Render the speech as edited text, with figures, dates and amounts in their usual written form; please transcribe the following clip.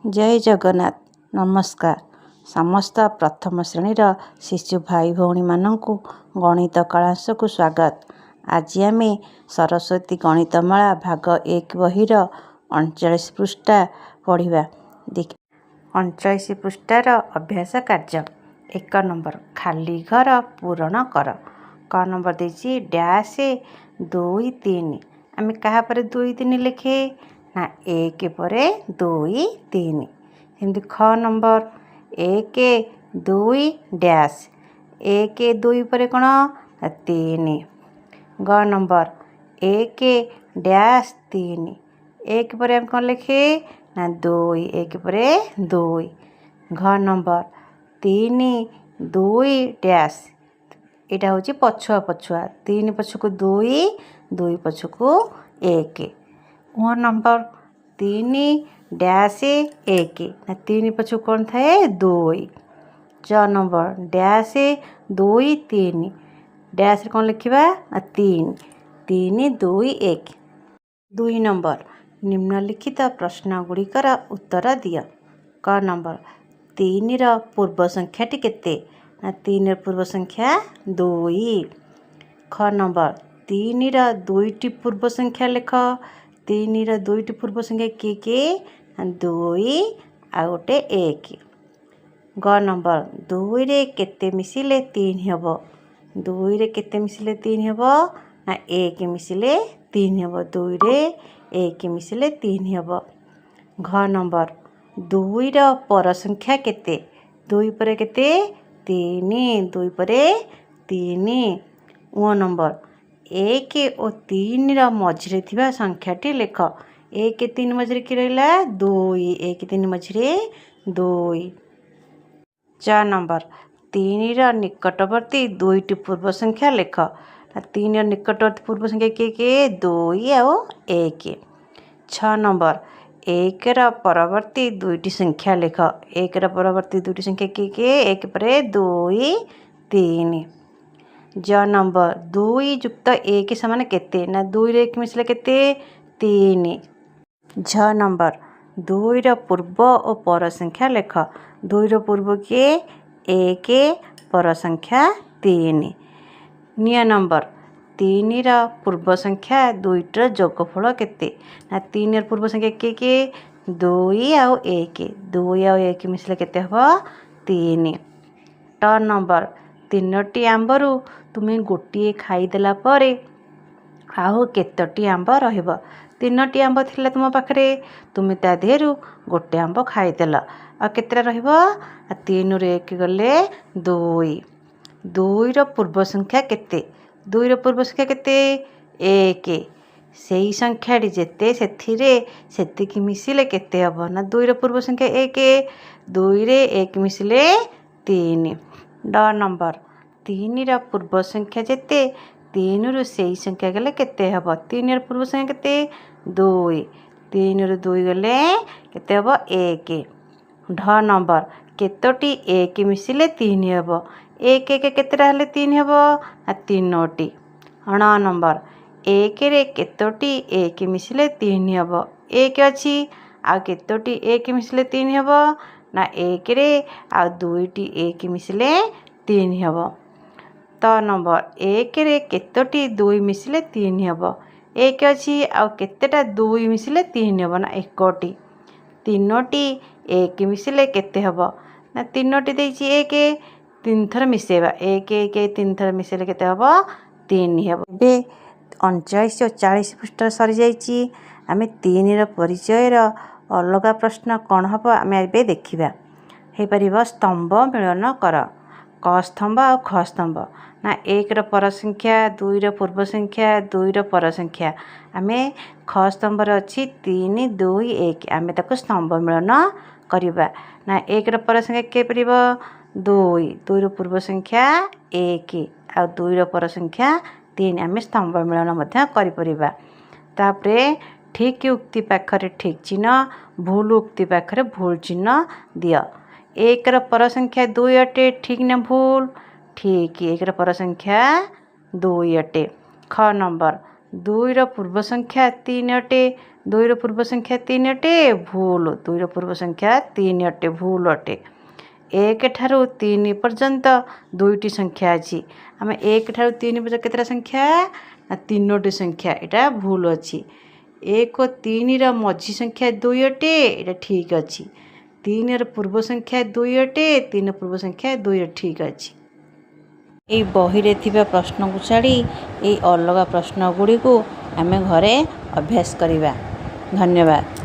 जय जगन्नाथ। नमस्कार। समस्त प्रथम श्रेणीर शिशु भाई भौणी मानंकु गणित कलांश को स्वागत। आज आम सरस्वती गणितमाला भाग 1 बहिर 39 पृष्ठा पढ़ा। 39 पृष्ठार अभ्यास कार्य 1 नंबर खाली घर पूरण कर। क नंबर देछि डैश 2 3। आम क्या पर 2 3 लिखे ना 1 पर 2 3। सेमती ख नंबर 1 2 डैश 1 2 पर कौन 3। ग नंबर 1 डैश 3 1 पर हम कौन लिखे ना 2 1 पर 2। घ नंबर 3 2 डैश यहाँ हूँ पछुआ पछुआ 3 पछक 2 2 पछक 1। उ नंबर 3 डैश 1 ना 3 पछक कौन थाए 2। च नंबर डैश 2 3 डैश कौन लिखा 3 3 2 1। 2 नंबर निम्नलिखित प्रश्न गुड़िकर उत्तर दिय। क नंबर 3 र पूर्व संख्याटी केते ना 3 पूर्व संख्या 2। ख नंबर 3 र 2टी पूर्व संख्या लिख। 3 र 2टी पूर्व संख्या किए 2 आ गोटे 1। ग नंबर 2 रे केते मिसिले 3 हेब 2 रे केते मिसिले 3 हेब ना 1 मिसिले 3 हेब 2 रे 1 मिसिले 3 हेब। घ नंबर 2 र पर संख्या केते 2 पर केते 3 2 पर 3। उ नंबर 1 और 3 र मझिरे थिबा संख्याटी लिख। 1 3 मझिरे कि रहिला 2 1 3 मझिरे 2। च नंबर 3 र निकटवर्ती 2टी पूर्व संख्या लिख। 3 र निकटवर्ती पूर्व संख्या किए 2 और 1। 6 नंबर 1 र परवर्ती 2टी संख्या लिख। 1 र परवर्ती 2टी संख्या किए 1 पर 2 3। ज नंबर 2 युक्त 1 समान केते ना 2 रे 1 मिसले केते 3। झ नंबर 2 र पूर्व और पर संख्या लिख। 2 र पूर्व किए 1 पर संख्या 3। निय नंबर 3 र पूर्व संख्या 2टर जोगफल केते ना 3 र पूर्व संख्या किए 2 और 1 2 और 1 मिसले केते हबो 3। ट नंबर 3टी आंबरू तुम्हें गोटे खाईदेला परे आउ केतोटी आंब रहिबो। 3टी आंब थिला तुम पाखरे तुम ता देहरु गोटे आंब खाईदेल आ केतरा रहिबो 3 रे 1 गले 2। 2 र पूर्व संख्या केते 2 र पूर्व संख्या केते 1 सेही संख्याटी जेते सेथिरे सेतिकी मिसिले केते हबो ना 2 र पूर्व संख्या 1 2 रे 1 मिसिले 3। ड नंबर 3 र पूर्व संख्या जेते 3 रु सेही संख्या गले केते हबो 3 र पूर्व संख्या केते 2 3 रु 2 गले केते हबो 1। ढ नंबर केतोटी 1 मिसिले 3 हबो 1 1 केतेटा हेले 3 हबो 3टी। ण नंबर 1 रे केतोटी 1 मिसिले 3 हबो 1 अछि आ केतोटी 1 मिसिले 3 हबो ना 1 रे आ 2टी 1 मिसिले 3 हबो। त नंबर 1 रे केतोटी 2 मिसिले 3 हबो 1 अछि आ केतेटा 2 मिसिले 3 हबो ना 1टी। 3टी 1 मिसिले केते हबो ना 3टी देछि 1 3 थर मिसेबा 1 1 3 थर मिसेले केते हबो 3 हबो। बे 39 और 40 पृष्ठ सरी जाइछि। आमे 3 र परिचय र अलगा प्रश्न कौन हबो आमे एबे देखिबा। हे परिबो स्तंभ मिलन कर। क स्तंभ और ख स्तंभ ना 1 र पर संख्या 2 र पूर्व संख्या 2 र पर संख्या आमे ख स्तंभ रे अछि 3 2 1 आमे ताको स्तंभ मिलन करिबा ना 1 र पर संख्या के परिबो 2 2 र पूर्व संख्या 1 आ 2 र पर संख्या 3 आमे स्तंभ मिलन मध्य करि परिबा। तापरे ठीक उक्ति पाखरे ठीक चिन्ह भूल उक्ति पाखरे भूल चिन्ह दियो। 1 र पर संख्या 2 अटे ठीक ना भूल ठीक 1 र पर संख्या 2 अटे। ख नंबर 2ର ପୂର୍ବ ସଂଖ୍ୟା 3 ଅଟେ। 2ର ପୂର୍ବ ସଂଖ୍ୟା 3 ଅଟେ, ଭୁଲ। 2ର ପୂର୍ବ ସଂଖ୍ୟା 3 ଅଟେ, ଭୁଲ ଅଟେ। 1 ଠାରୁ 3 ପର୍ଯ୍ୟନ୍ତ 2ଟି ସଂଖ୍ୟା ଅଛି। ଆମେ 1 ଠାରୁ 3 ପର୍ଯ୍ୟନ୍ତ କେତେଟା ସଂଖ୍ୟା? ନା 3ଟି ସଂଖ୍ୟା। ଏଇଟା ଭୁଲ ଅଛି। 1 ଓ 3ର ମଝି ସଂଖ୍ୟା 2 ଅଟେ, ଏଇଟା ଠିକ୍ ଅଛି। 3ର ପୂର୍ବ ସଂଖ୍ୟା 2 ଅଟେ, 3ର ପୂର୍ବ ସଂଖ୍ୟା 2 ଠିକ୍ ଅଛି। এই ବହିରେ ଥିବା ପ୍ରଶ୍ନକୁ ଛାଡ଼ି ଏଇ ଅଲଗା ପ୍ରଶ୍ନ ଗୁଡ଼ିକୁ ଆମେ ଘରେ ଅଭ୍ୟାସ କରିବା। ଧନ୍ୟବାଦ।